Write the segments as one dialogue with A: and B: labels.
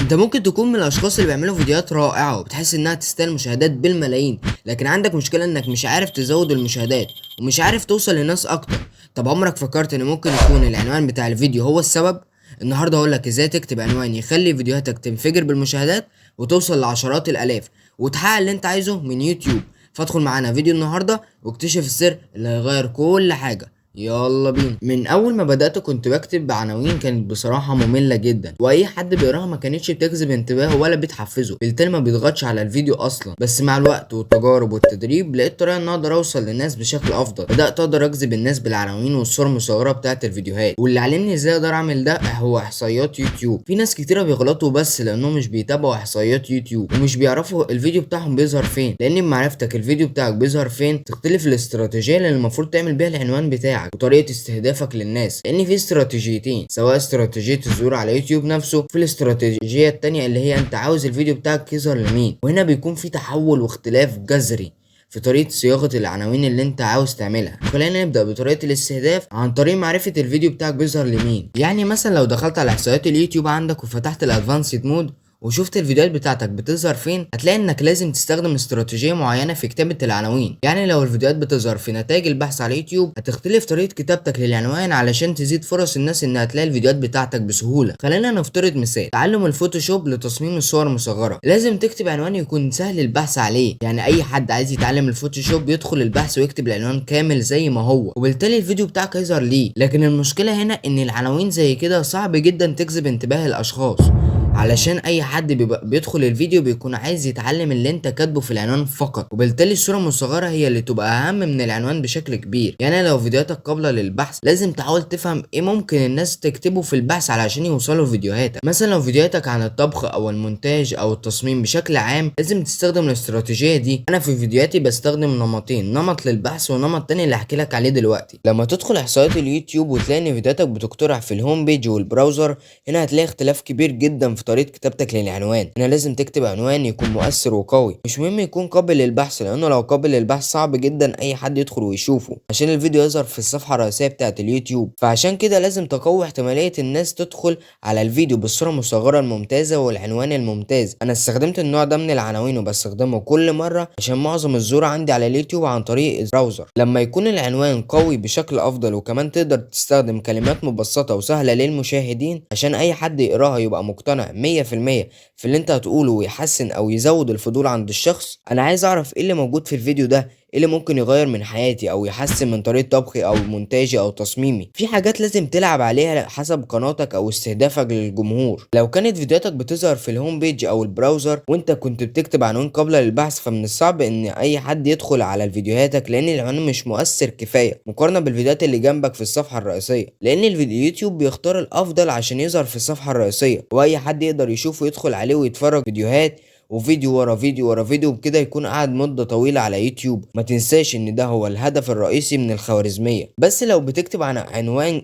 A: انت ممكن تكون من الاشخاص اللي بيعملوا فيديوهات رائعة وبتحس انها تستاهل مشاهدات بالملايين، لكن عندك مشكلة انك مش عارف تزود المشاهدات ومش عارف توصل لناس اكتر. طب عمرك فكرت ان ممكن يكون العنوان بتاع الفيديو هو السبب؟ النهارده هقولك ازاي تكتب عنوان يخلي فيديوهاتك تنفجر بالمشاهدات وتوصل لعشرات الالاف وتحقق اللي انت عايزه من يوتيوب. فادخل معانا فيديو النهارده واكتشف السر اللي هيغير كل حاجة. يلا بينا. من اول ما بدأت كنت بكتب عناوين كانت بصراحة مملة جدا، واي حد بيقراها ما كانتش بتجذب انتباهه ولا بتحفزه، بالتالي ما بيضغطش على الفيديو اصلا. بس مع الوقت والتجارب والتدريب لقيت طريقة ان اقدر اوصل للناس بشكل افضل. بدأت اقدر اجذب الناس بالعناوين والصور المصغرة بتاعة الفيديوهات، واللي علمني ازاي اقدر اعمل ده هو احصائيات يوتيوب. في ناس كتيرة بيغلطوا بس لانهم مش بيتابعوا احصائيات يوتيوب ومش بيعرفوا الفيديو بتاعهم بيظهر فين، لان بمعرفتك الفيديو بتاعك بيظهر فين تختلف الاستراتيجية اللي المفروض تعمل بيها العنوان بتاعك وطريقة استهدافك للناس. لان في استراتيجيتين، سواء استراتيجية الظهور على يوتيوب نفسه، في الاستراتيجية التانية اللي هي انت عاوز الفيديو بتاعك يظهر لمين. وهنا بيكون في تحول واختلاف جذري في طريقة صياغة العناوين اللي انت عاوز تعملها. خلينا نبدأ بطريقة الاستهداف عن طريق معرفة الفيديو بتاعك بيظهر لمين. يعني مثلا لو دخلت على احصائيات اليوتيوب عندك وفتحت الادفانسد مود وشفت الفيديوهات بتاعتك بتظهر فين، هتلاقي انك لازم تستخدم استراتيجية معينة في كتابة العناوين. يعني لو الفيديوهات بتظهر في نتائج البحث على يوتيوب، هتختلف طريقة كتابتك للعنوان علشان تزيد فرص الناس انها تلاقي الفيديوهات بتاعتك بسهولة. خلينا نفترض مثال تعلم الفوتوشوب لتصميم الصور المصغرة. لازم تكتب عنوان يكون سهل البحث عليه، يعني اي حد عايز يتعلم الفوتوشوب يدخل البحث ويكتب العنوان كامل زي ما هو، وبالتالي الفيديو بتاعك هيظهر ليه. لكن المشكلة هنا ان العناوين زي كده صعب جدا تجذب انتباه الاشخاص، علشان اي حد بيدخل الفيديو بيكون عايز يتعلم اللي انت كاتبه في العنوان فقط، وبالتالي الصورة المصغرة هي اللي تبقى اهم من العنوان بشكل كبير. يعني لو فيديوهاتك قابلة للبحث لازم تحاول تفهم ايه ممكن الناس تكتبه في البحث علشان يوصلوا فيديوهاتك. مثلا لو فيديوهاتك عن الطبخ او المونتاج او التصميم بشكل عام، لازم تستخدم الاستراتيجية دي. انا في فيديوهاتي بستخدم نمطين، نمط للبحث ونمط تاني اللي هحكي لك عليه دلوقتي. لما تدخل احصائيات اليوتيوب وتلاقي ان فيديوهاتك بتقترح في الهوم بيج والبراوزر، هنا هتلاقي اختلاف كبير جدا في طريقة كتابتك للعنوان. هنا لازم تكتب عنوان يكون مؤثر وقوي، مش مهم يكون قابل للبحث، لانه لو قابل للبحث صعب جدا اي حد يدخل ويشوفه عشان الفيديو يظهر في الصفحة الرئيسية بتاعة اليوتيوب. فعشان كده لازم تقوي احتمالية الناس تدخل على الفيديو بالصورة المصغرة الممتازة والعنوان الممتاز. انا استخدمت النوع ده من العناوين وبستخدمه كل مرة عشان معظم الظهور عندي على اليوتيوب عن طريق البراوزر. لما يكون العنوان قوي بشكل افضل وكمان تقدر تستخدم كلمات مبسطة وسهلة للمشاهدين عشان اي حد يقراها يبقى مقتنع 100% في اللي انت هتقوله ويحسن او يزود الفضول عند الشخص. انا عايز اعرف ايه اللي موجود في الفيديو ده، ايه اللي ممكن يغير من حياتي او يحسن من طريقة طبخي او مونتاجي او تصميمي. في حاجات لازم تلعب عليها حسب قناتك او استهدافك للجمهور. لو كانت فيديوهاتك بتظهر في الهوم بيج او البراوزر وانت كنت بتكتب عنوان قابلة للبحث، فمن الصعب ان اي حد يدخل على فيديوهاتك لان العنوان مش مؤثر كفاية مقارنة بالفيديوهات اللي جنبك في الصفحة الرئيسية. لان اليوتيوب بيختار الافضل عشان يظهر في الصفحة الرئيسية واي حد يقدر يشوفه ويدخل عليه ويتفرج فيديوهات وفيديو ورا فيديو ورا فيديو، وبكده يكون قاعد مدة طويلة على يوتيوب. ما تنساش ان ده هو الهدف الرئيسي من الخوارزمية. بس لو بتكتب عن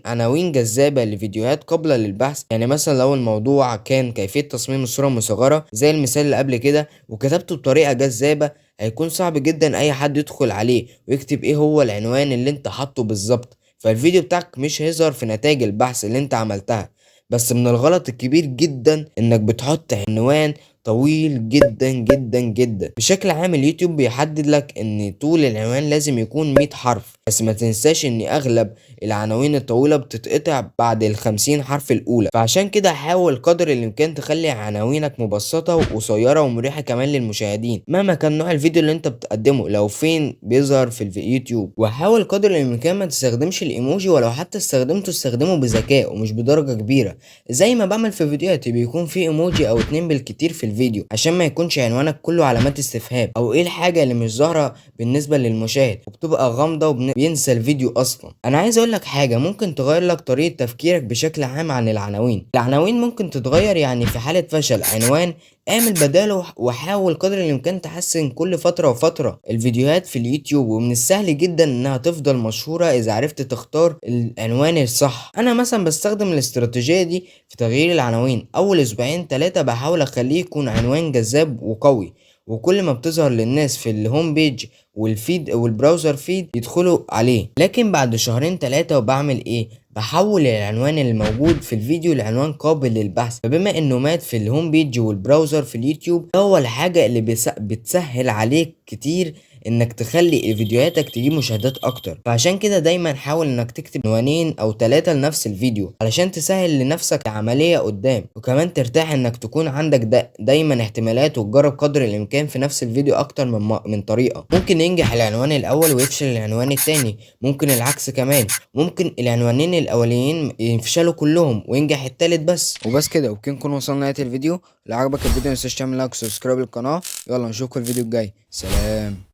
A: عناوين جذابة لفيديوهات قابلة للبحث، يعني مثلا لو الموضوع كان كيفية تصميم الصورة المصغرة زي المثال اللي قبل كده وكتبته بطريقة جذابة، هيكون صعب جدا اي حد يدخل عليه ويكتب ايه هو العنوان اللي انت حاطه بالظبط، فالفيديو بتاعك مش هيظهر في نتائج البحث اللي انت عملتها. بس من الغلط الكبير جدا انك بتحط عنوان طويل جدا جدا جدا. بشكل عام اليوتيوب بيحدد لك ان طول العنوان لازم يكون 100 حرف، بس ما تنساش ان اغلب العناوين الطويلة بتتقطع بعد ال50 حرف الاولى. فعشان كده حاول قدر الامكان تخلي عناوينك مبسطة وقصيرة ومريحة كمان للمشاهدين مهما كان نوع الفيديو اللي انت بتقدمه لو فين بيظهر في اليوتيوب. وحاول قدر الامكان ما تستخدمش الايموجي، ولو حتى استخدمته استخدمه بذكاء ومش بدرجة كبيرة زي ما بعمل في فيديوهاتي. بيكون في ايموجي او اتنين بالكتير في الفيديو عشان ما يكونش عنوانك كله علامات استفهام او ايه الحاجة اللي مش ظاهرة بالنسبة للمشاهد وبتبقى غامضة وبينسى الفيديو اصلا. انا عايز اقول لك حاجة ممكن تغير لك طريقة تفكيرك بشكل عام عن العناوين ممكن تتغير. يعني في حالة فشل عنوان اعمل بداله وحاول قدر الامكان تحسن كل فترة وفترة الفيديوهات في اليوتيوب، ومن السهل جدا انها تفضل مشهورة اذا عرفت تختار العنوان الصح. انا مثلا بستخدم الاستراتيجية دي في تغيير العناوين. اول اسبوعين 3 بحاول اخليه يكون عنوان جذاب وقوي، وكل ما بتظهر للناس في الهوم بيج والفيد والبراوزر فيد يدخلوا عليه. لكن بعد شهرين 3 وبعمل ايه، بحول العنوان الموجود في الفيديو لعنوان قابل للبحث. فبما انه مات في الهوم بيج والبراوزر في اليوتيوب، ده هو الحاجة اللي بتسهل عليك كتير انك تخلي فيديوهاتك تجيب مشاهدات اكتر. فعشان كده دايما حاول انك تكتب عنوانين او 3 لنفس الفيديو علشان تسهل لنفسك العملية قدام، وكمان ترتاح انك تكون عندك دايما احتمالات، وتجرب قدر الامكان في نفس الفيديو اكتر من طريقة. ممكن ينجح العنوان الاول ويفشل العنوان التاني، ممكن العكس كمان، ممكن العنوانين الاولين يفشلوا كلهم وينجح التالت بس. وبس كده، وبكده نكون وصلنا لنهاية الفيديو. لو عجبك الفيديو متنساش تعمل لايك وسبسكرايب للقناة. يلا نشوفكم الفيديو الجاي، سلام.